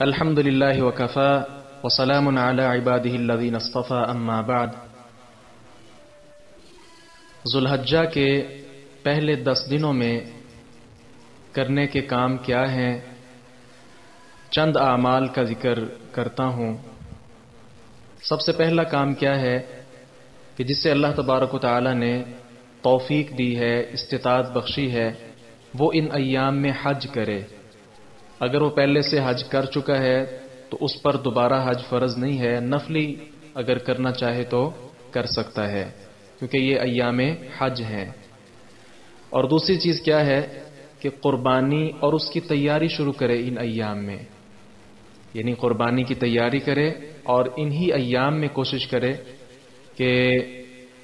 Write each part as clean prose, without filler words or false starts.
الحمد للہ وکفا وسلام علی عبادہ الذین اصطفى اما بعد۔ ذوالحجہ کے پہلے 10 دنوں میں کرنے کے کام کیا ہیں؟ چند اعمال کا ذکر کرتا ہوں۔ سب سے پہلا کام کیا ہے کہ جس سے اللہ تبارک و تعالی نے توفیق دی ہے، استطاعت بخشی ہے، وہ ان ایام میں حج کرے۔ اگر وہ پہلے سے حج کر چکا ہے تو اس پر دوبارہ حج فرض نہیں ہے، نفلی اگر کرنا چاہے تو کر سکتا ہے، کیونکہ یہ ایام حج ہیں۔ اور دوسری چیز کیا ہے کہ قربانی اور اس کی تیاری شروع کرے ان ایام میں، یعنی قربانی کی تیاری کرے اور انہی ایام میں کوشش کرے کہ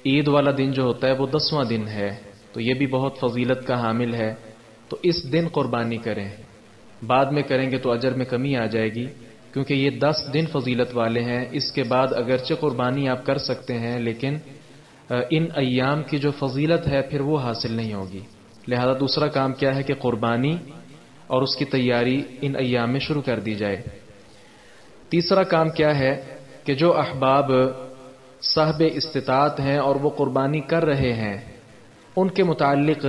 عید والا دن جو ہوتا ہے وہ 10واں دن ہے، تو یہ بھی بہت فضیلت کا حامل ہے، تو اس دن قربانی کریں۔ بعد میں کریں گے تو اجر میں کمی آ جائے گی، کیونکہ یہ 10 دن فضیلت والے ہیں۔ اس کے بعد اگرچہ قربانی آپ کر سکتے ہیں، لیکن ان ایام کی جو فضیلت ہے پھر وہ حاصل نہیں ہوگی۔ لہذا دوسرا کام کیا ہے کہ قربانی اور اس کی تیاری ان ایام میں شروع کر دی جائے۔ تیسرا کام کیا ہے کہ جو احباب صاحب استطاعت ہیں اور وہ قربانی کر رہے ہیں، ان کے متعلق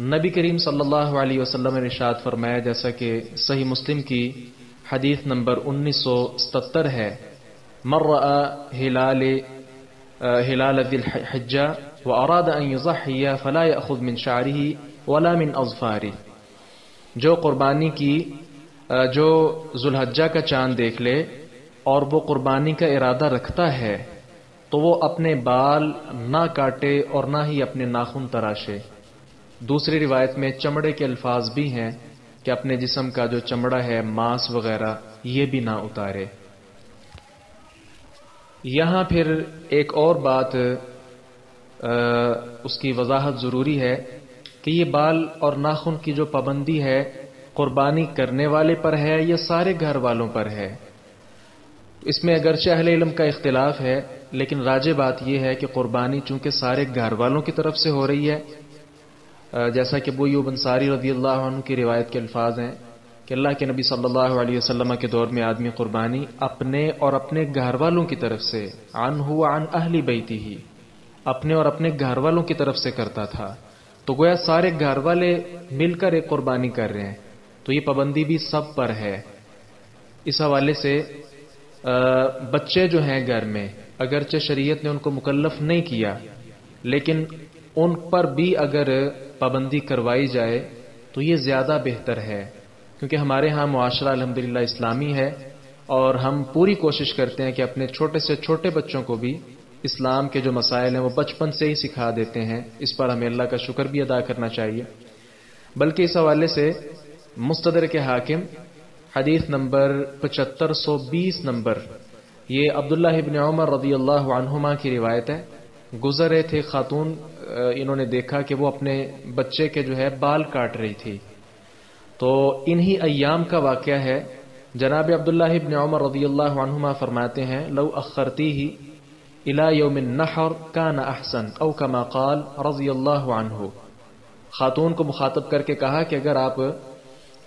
نبی کریم صلی اللہ علیہ وسلم نے ارشاد فرمایا، جیسا کہ صحیح مسلم کی حدیث نمبر 1977 ہے، من رأى ہلال ذی الحجہ واراد ان یضحی فلا یأخذ من شعره ولا من اظفارہ۔ جو قربانی کی جو ذوالحجہ کا چاند دیکھ لے اور وہ قربانی کا ارادہ رکھتا ہے تو وہ اپنے بال نہ کاٹے اور نہ ہی اپنے ناخن تراشے۔ دوسری روایت میں چمڑے کے الفاظ بھی ہیں کہ اپنے جسم کا جو چمڑا ہے، ماس وغیرہ، یہ بھی نہ اتارے۔ یہاں پھر ایک اور بات اس کی وضاحت ضروری ہے کہ یہ بال اور ناخن کی جو پابندی ہے قربانی کرنے والے پر ہے یا سارے گھر والوں پر ہے؟ اس میں اگرچہ اہل علم کا اختلاف ہے، لیکن راجح بات یہ ہے کہ قربانی چونکہ سارے گھر والوں کی طرف سے ہو رہی ہے، جیسا کہ ابو ایوب انصاری رضی اللہ عنہ کی روایت کے الفاظ ہیں کہ اللہ کے نبی صلی اللہ علیہ وسلم کے دور میں آدمی قربانی اپنے اور اپنے گھر والوں کی طرف سے، عنہ وعن اہل بیتہ، اپنے اور اپنے گھر والوں کی طرف سے کرتا تھا، تو گویا سارے گھر والے مل کر ایک قربانی کر رہے ہیں، تو یہ پابندی بھی سب پر ہے۔ اس حوالے سے بچے جو ہیں گھر میں، اگرچہ شریعت نے ان کو مکلف نہیں کیا، لیکن ان پر بھی اگر پابندی کروائی جائے تو یہ زیادہ بہتر ہے، کیونکہ ہمارے ہاں معاشرہ الحمدللہ اسلامی ہے اور ہم پوری کوشش کرتے ہیں کہ اپنے چھوٹے سے چھوٹے بچوں کو بھی اسلام کے جو مسائل ہیں وہ بچپن سے ہی سکھا دیتے ہیں۔ اس پر ہمیں اللہ کا شکر بھی ادا کرنا چاہیے۔ بلکہ اس حوالے سے مستدرک حاکم حدیث نمبر 7520 نمبر، یہ عبداللہ ابن عمر رضی اللہ عنہما کی روایت ہے۔ گزر رہے تھے خاتون، انہوں نے دیکھا کہ وہ اپنے بچے کے جو ہے بال کاٹ رہی تھی، تو انہی ایام کا واقعہ ہے۔ جناب عبداللہ ابن عمر رضی اللہ عنہما فرماتے ہیں، لو اخرتیہ الی یوم النحر کان احسن، او کما قال رضی اللہ عنہ۔ خاتون کو مخاطب کر کے کہا کہ اگر آپ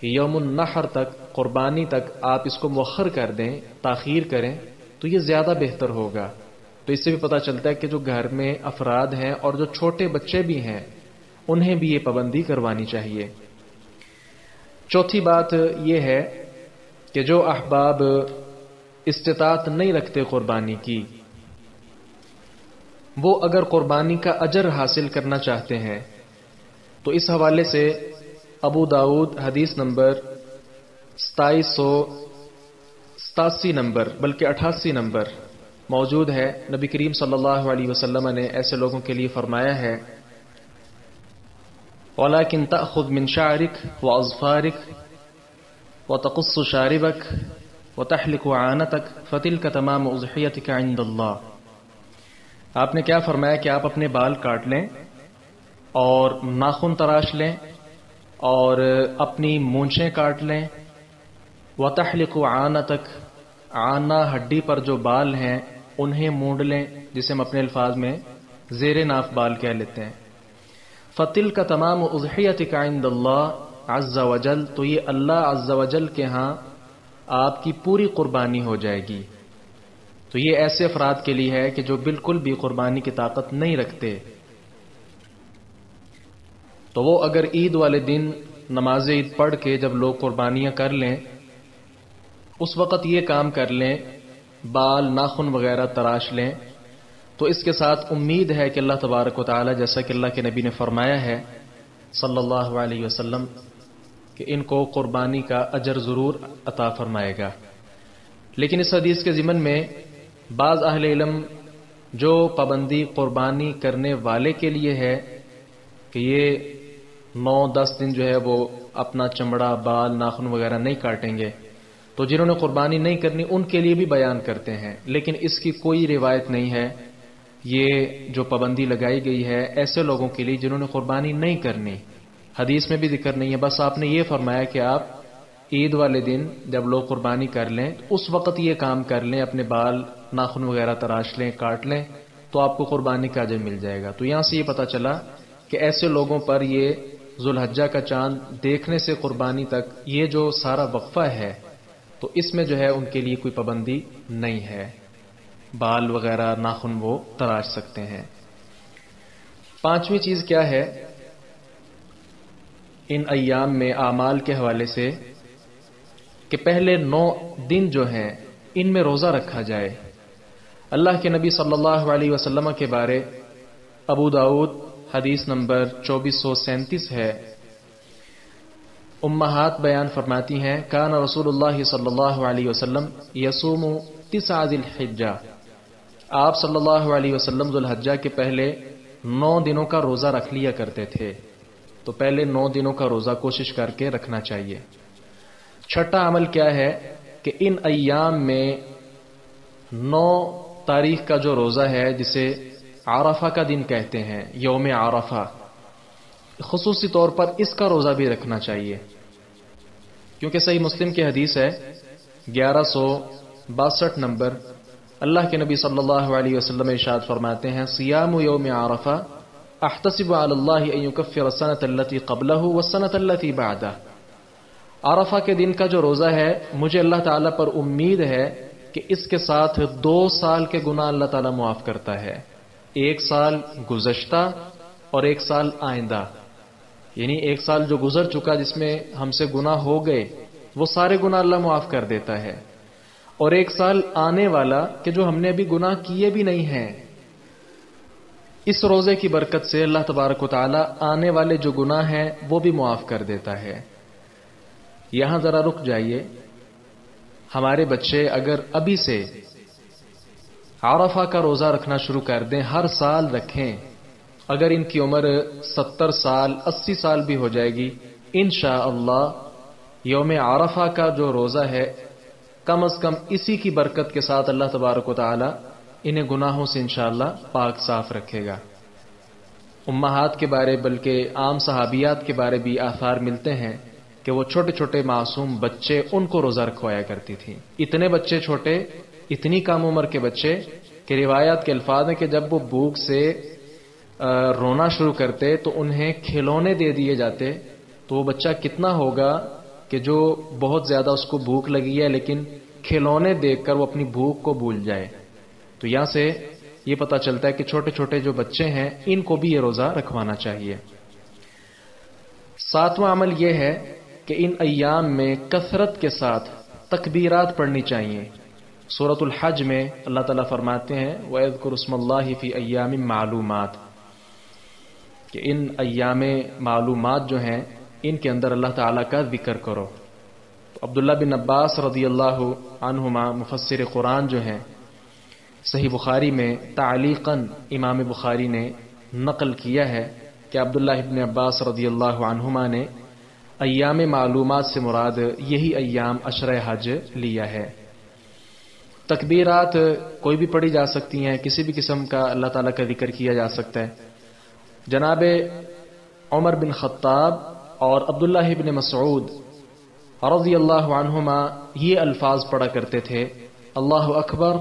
یوم النحر تک، قربانی تک آپ اس کو مؤخر کر دیں، تاخیر کریں، تو یہ زیادہ بہتر ہوگا۔ تو اس سے بھی پتہ چلتا ہے کہ جو گھر میں افراد ہیں اور جو چھوٹے بچے بھی ہیں انہیں بھی یہ پابندی کروانی چاہیے۔ چوتھی بات یہ ہے کہ جو احباب استطاعت نہیں رکھتے قربانی کی، وہ اگر قربانی کا اجر حاصل کرنا چاہتے ہیں تو اس حوالے سے ابو داؤد حدیث نمبر 2787 نمبر بلکہ 88 نمبر موجود ہے۔ نبی کریم صلی اللہ علیہ وسلم نے ایسے لوگوں کے لیے فرمایا ہے، وَلَكِنْ تَأْخُذْ مِنْ شَعْرِكَ وَأَظْفَارِكَ وَتَقُصُّ شَارِبَكَ وَتَحْلِقُ عَانَتَكَ فَتِلْكَ تَمَامُ أُضْحِيَتِكَ عِنْدَ اللَّهِ۔ آپ نے کیا فرمایا کہ آپ اپنے بال کاٹ لیں اور ناخن تراش لیں اور اپنی مونچھیں کاٹ لیں، وَتَحْلِقُ عَانَتَكَ، عانہ ہڈی پر جو بال ہیں انہیں مونڈ لیں، جسے ہم اپنے الفاظ میں زیر ناف بال کہہ لیتے ہیں۔ فَتِلْكَ تَمَامُ أُضْحِيَتِكَ عِنْدَ اللَّهِ عَزَّ وَجَلَّ، تو یہ اللہ عز و جل کے ہاں آپ کی پوری قربانی ہو جائے گی۔ تو یہ ایسے افراد کے لیے ہے کہ جو بالکل بھی قربانی کی طاقت نہیں رکھتے، تو وہ اگر عید والے دن نماز عید پڑھ کے جب لوگ قربانیاں کر لیں، اس وقت یہ کام کر لیں، بال ناخن وغیرہ تراش لیں، تو اس کے ساتھ امید ہے کہ اللہ تبارک و تعالی، جیسا کہ اللہ کے نبی نے فرمایا ہے صلی اللہ علیہ وسلم، کہ ان کو قربانی کا اجر ضرور عطا فرمائے گا۔ لیکن اس حدیث کے ضمن میں بعض اہل علم جو پابندی قربانی کرنے والے کے لیے ہے کہ یہ 9-10 دن جو ہے وہ اپنا چمڑا، بال، ناخن وغیرہ نہیں کاٹیں گے، تو جنہوں نے قربانی نہیں کرنی ان کے لیے بھی بیان کرتے ہیں، لیکن اس کی کوئی روایت نہیں ہے۔ یہ جو پابندی لگائی گئی ہے ایسے لوگوں کے لیے جنہوں نے قربانی نہیں کرنی، حدیث میں بھی ذکر نہیں ہے، بس آپ نے یہ فرمایا کہ آپ عید والے دن جب لوگ قربانی کر لیں اس وقت یہ کام کر لیں، اپنے بال ناخن وغیرہ تراش لیں، کاٹ لیں، تو آپ کو قربانی کا اجر مل جائے گا۔ تو یہاں سے یہ پتہ چلا کہ ایسے لوگوں پر یہ ذوالحجہ کا چاند دیکھنے سے قربانی تک یہ جو سارا وقفہ ہے، تو اس میں جو ہے ان کے لیے کوئی پابندی نہیں ہے، بال وغیرہ ناخن وہ تراش سکتے ہیں۔ پانچویں چیز کیا ہے ان ایام میں اعمال کے حوالے سے، کہ پہلے 9 دن جو ہیں ان میں روزہ رکھا جائے۔ اللہ کے نبی صلی اللہ علیہ وسلم کے بارے ابو داؤد حدیث نمبر 2437 ہے، امہات بیان فرماتی ہیں کان رسول اللہ صلی اللہ علیہ وسلم یصوم 9 ذی الحجہ، آپ صلی اللہ علیہ وسلم ذوالحجہ کے پہلے 9 دنوں کا روزہ رکھ لیا کرتے تھے، تو پہلے 9 دنوں کا روزہ کوشش کر کے رکھنا چاہیے۔ چھٹا عمل کیا ہے کہ ان ایام میں 9 تاریخ کا جو روزہ ہے جسے عرفہ کا دن کہتے ہیں، یوم عرفہ، خصوصی طور پر اس کا روزہ بھی رکھنا چاہیے، کیونکہ صحیح مسلم کی حدیث ہے 1162 نمبر، اللہ کے نبی صلی اللہ علیہ وسلم ارشاد فرماتے ہیں صیام یوم عرفہ احتسب علی اللہ ان یکفر السنۃ التي قبلہ والسنۃ التي بعدہ، عرفہ کے دن کا جو روزہ ہے مجھے اللہ تعالیٰ پر امید ہے کہ اس کے ساتھ 2 سال کے گناہ اللہ تعالیٰ معاف کرتا ہے، 1 سال گزشتہ اور 1 سال آئندہ، یعنی 1 سال جو گزر چکا جس میں ہم سے گناہ ہو گئے وہ سارے گناہ اللہ معاف کر دیتا ہے، اور 1 سال آنے والا کہ جو ہم نے ابھی گناہ کیے بھی نہیں ہیں، اس روزے کی برکت سے اللہ تبارک و تعالی آنے والے جو گناہ ہیں وہ بھی معاف کر دیتا ہے۔ یہاں ذرا رک جائیے، ہمارے بچے اگر ابھی سے عرفہ کا روزہ رکھنا شروع کر دیں، ہر سال رکھیں، اگر ان کی عمر 70 سال 80 سال بھی ہو جائے گی، انشاءاللہ یوم عرفہ کا جو روزہ ہے کم از کم اسی کی برکت کے ساتھ اللہ تبارک و تعالی انہیں گناہوں سے انشاءاللہ پاک صاف رکھے گا۔ امہات کے بارے بلکہ عام صحابیات کے بارے بھی آثار ملتے ہیں کہ وہ چھوٹے چھوٹے معصوم بچے ان کو روزہ رکھوایا کرتی تھیں، اتنے بچے چھوٹے، اتنی کم عمر کے بچے کہ روایات کے الفاظ ہیں کہ جب وہ بھوک سے رونا شروع کرتے تو انہیں کھلونے دے دیے جاتے، تو وہ بچہ کتنا ہوگا کہ جو بہت زیادہ اس کو بھوک لگی ہے لیکن کھلونے دیکھ کر وہ اپنی بھوک کو بھول جائے۔ تو یہاں سے یہ پتہ چلتا ہے کہ چھوٹے چھوٹے جو بچے ہیں ان کو بھی یہ روزہ رکھوانا چاہیے۔ 7واں عمل یہ ہے کہ ان ایام میں کثرت کے ساتھ تکبیرات پڑھنی چاہیے۔ سورۃ الحج میں اللہ تعالیٰ فرماتے ہیں وَيَذْكُرُ اسْمَ اللَّهِ فِي أَيَّامٍ مَعْلُومَاتٍ، کہ ان ایام معلومات جو ہیں ان کے اندر اللہ تعالیٰ کا ذکر کرو۔ تو عبداللہ بن عباس رضی اللہ عنہما مفسر قرآن جو ہیں، صحیح بخاری میں تعلیقاً امام بخاری نے نقل کیا ہے کہ عبداللہ ابن عباس رضی اللہ عنہما نے ایام معلومات سے مراد یہی ایام عشرہ حج لیا ہے۔ تکبیرات کوئی بھی پڑھی جا سکتی ہیں، کسی بھی قسم کا اللہ تعالیٰ کا ذکر کیا جا سکتا ہے۔ جناب عمر بن خطاب اور عبداللہ ابن مسعود رضی اللہ عنہما یہ الفاظ پڑھا کرتے تھے اللہ اکبر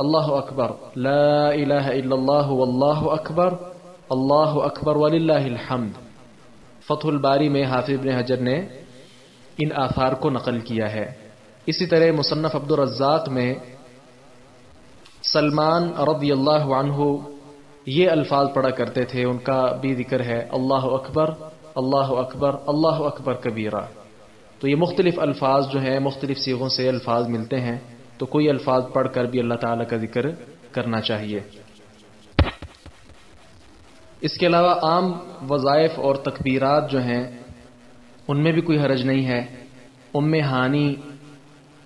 اللہ اکبر لا الہ الا اللہ واللہ اکبر وللہ الحمد۔ فتح الباری میں حافظ ابن حجر نے ان آثار کو نقل کیا ہے۔ اسی طرح مصنف عبد الرزاق میں سلمان رضی اللہ عنہ یہ الفاظ پڑھا کرتے تھے، ان کا بھی ذکر ہے، اللہ اکبر اللہ اکبر اللہ اکبر کبیرہ۔ تو یہ مختلف الفاظ جو ہیں مختلف صیغوں سے الفاظ ملتے ہیں، تو کوئی الفاظ پڑھ کر بھی اللہ تعالیٰ کا ذکر کرنا چاہیے۔ اس کے علاوہ عام وظائف اور تکبیرات جو ہیں ان میں بھی کوئی حرج نہیں ہے۔ ام ہانی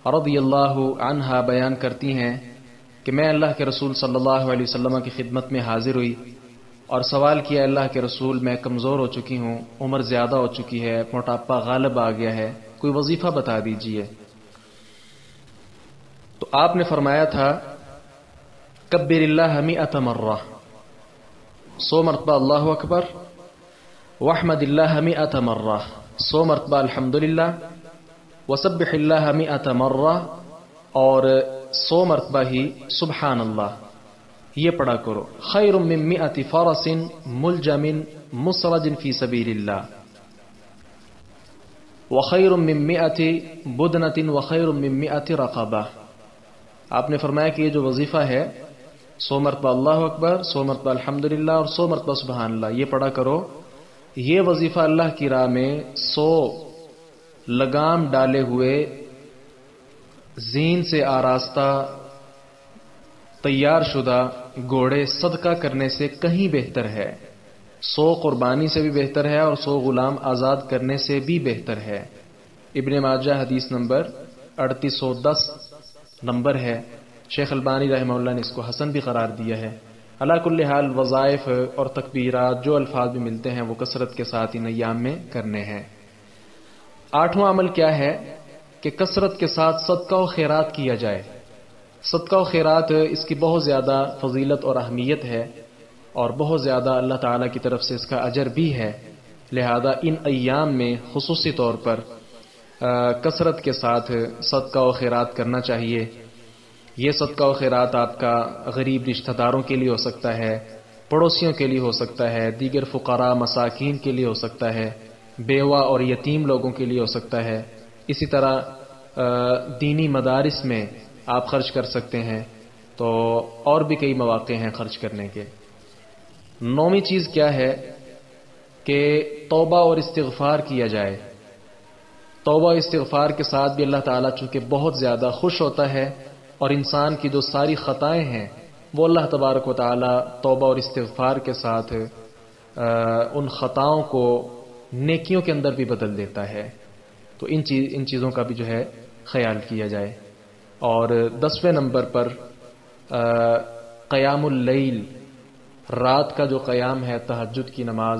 رضی اللہ عنہا بیان کرتی ہیں کہ میں اللہ کے رسول صلی اللہ علیہ وسلم کی خدمت میں حاضر ہوئی اور سوال کیا، اللہ کے رسول میں کمزور ہو چکی ہوں، عمر زیادہ ہو چکی ہے، موٹاپا غالب آ گیا ہے، کوئی وظیفہ بتا دیجئے۔ تو آپ نے فرمایا تھا کبر اللہ 100 مرہ، 100 مرتبہ اللہ اکبر، واحمد اللہ 100 مرہ، 100 مرتبہ الحمدللہ، وسبح اللہ 100 مرہ، اور 100 مرتبہ ہی سبحان اللہ، یہ پڑھا کرو۔ خیر من 100 فرس ملجم مسرج فی سبیل اللہ، وخیر من 100 بدنۃ وخیر من 100 رقبہ۔ آپ نے فرمایا کہ یہ جو وظیفہ ہے 100 مرتبہ اللہ اکبر، 100 مرتبہ الحمدللہ اور 100 مرتبہ سبحان اللہ، یہ پڑھا کرو۔ یہ وظیفہ اللہ کی راہ میں 100 لگام ڈالے ہوئے زین سے آراستہ تیار شدہ گھوڑے صدقہ کرنے سے کہیں بہتر ہے، 100 قربانی سے بھی بہتر ہے اور 100 غلام آزاد کرنے سے بھی بہتر ہے۔ ابن ماجہ حدیث نمبر 3810 نمبر ہے۔ شیخ البانی رحمہ اللہ نے اس کو حسن بھی قرار دیا ہے۔ علی کل حال وظائف اور تکبیرات جو الفاظ بھی ملتے ہیں وہ کثرت کے ساتھ ان ایام میں کرنے ہیں۔ 8واں عمل کیا ہے کہ کثرت کے ساتھ صدقہ و خیرات کیا جائے۔ صدقہ و خیرات اس کی بہت زیادہ فضیلت اور اہمیت ہے اور بہت زیادہ اللہ تعالیٰ کی طرف سے اس کا اجر بھی ہے، لہذا ان ایام میں خصوصی طور پر کثرت کے ساتھ صدقہ و خیرات کرنا چاہیے۔ یہ صدقہ و خیرات آپ کا غریب رشتہ داروں کے لیے ہو سکتا ہے، پڑوسیوں کے لیے ہو سکتا ہے، دیگر فقراء مساکین کے لیے ہو سکتا ہے، بیوہ اور یتیم لوگوں کے لیے ہو سکتا ہے، اسی طرح دینی مدارس میں آپ خرچ کر سکتے ہیں، تو اور بھی کئی مواقع ہیں خرچ کرنے کے۔ 9ویں چیز کیا ہے کہ توبہ اور استغفار کیا جائے۔ توبہ و استغفار کے ساتھ بھی اللہ تعالیٰ چونکہ بہت زیادہ خوش ہوتا ہے، اور انسان کی جو ساری خطائیں ہیں وہ اللہ تبارک و تعالیٰ توبہ اور استغفار کے ساتھ ان خطاؤں کو نیکیوں کے اندر بھی بدل دیتا ہے، تو ان چیزوں کا بھی جو ہے خیال کیا جائے۔ اور 10ویں نمبر پر قیام اللیل، رات کا جو قیام ہے، تہجد کی نماز،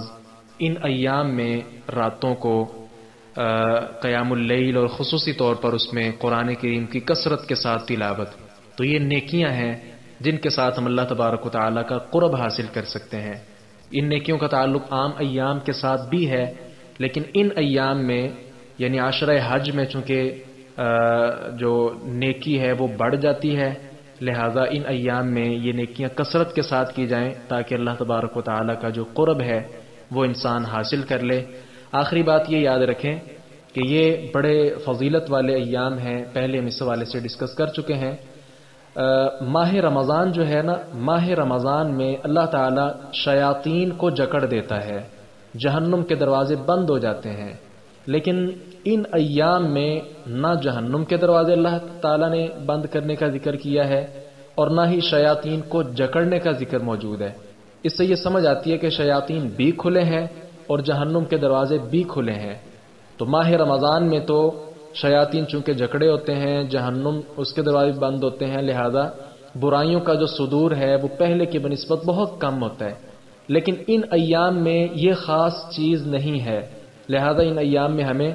ان ایام میں راتوں کو قیام اللیل اور خصوصی طور پر اس میں قرآن کریم کی کثرت کے ساتھ تلاوت، تو یہ نیکیاں ہیں جن کے ساتھ ہم اللہ تبارک و تعالیٰ کا قرب حاصل کر سکتے ہیں۔ ان نیکیوں کا تعلق عام ایام کے ساتھ بھی ہے، لیکن ان ایام میں یعنی عشرہ حج میں چونکہ جو نیکی ہے وہ بڑھ جاتی ہے، لہذا ان ایام میں یہ نیکیاں کثرت کے ساتھ کی جائیں تاکہ اللہ تبارک و تعالیٰ کا جو قرب ہے وہ انسان حاصل کر لے۔ آخری بات یہ یاد رکھیں کہ یہ بڑے فضیلت والے ایام ہیں، پہلے ہم اس حوالے سے ڈسکس کر چکے ہیں۔ ماہ رمضان جو ہے نا، ماہ رمضان میں اللہ تعالیٰ شیاطین کو جکڑ دیتا ہے، جہنم کے دروازے بند ہو جاتے ہیں، لیکن ان ایام میں نہ جہنم کے دروازے اللہ تعالیٰ نے بند کرنے کا ذکر کیا ہے اور نہ ہی شیاطین کو جکڑنے کا ذکر موجود ہے۔ اس سے یہ سمجھ آتی ہے کہ شیاطین بھی کھلے ہیں اور جہنم کے دروازے بھی کھلے ہیں۔ تو ماہ رمضان میں تو شیاطین چونکہ جکڑے ہوتے ہیں، جہنم اس کے دروازے بند ہوتے ہیں، لہذا برائیوں کا جو صدور ہے وہ پہلے کی بنسبت بہت کم ہوتا ہے، لیکن ان ایام میں یہ خاص چیز نہیں ہے، لہذا ان ایام میں ہمیں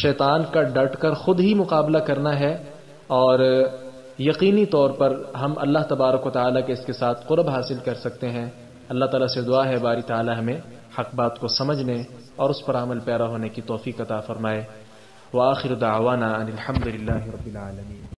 شیطان کا ڈٹ کر خود ہی مقابلہ کرنا ہے، اور یقینی طور پر ہم اللہ تبارک و تعالیٰ کے اس کے ساتھ قرب حاصل کر سکتے ہیں۔ اللہ تعالیٰ سے دعا ہے باری تعالیٰ ہمیں حق بات کو سمجھنے اور اس پر عمل پیرا ہونے کی توفیق عطا فرمائے۔ وآخر دعوانا ان الحمد للہ رب العالمین۔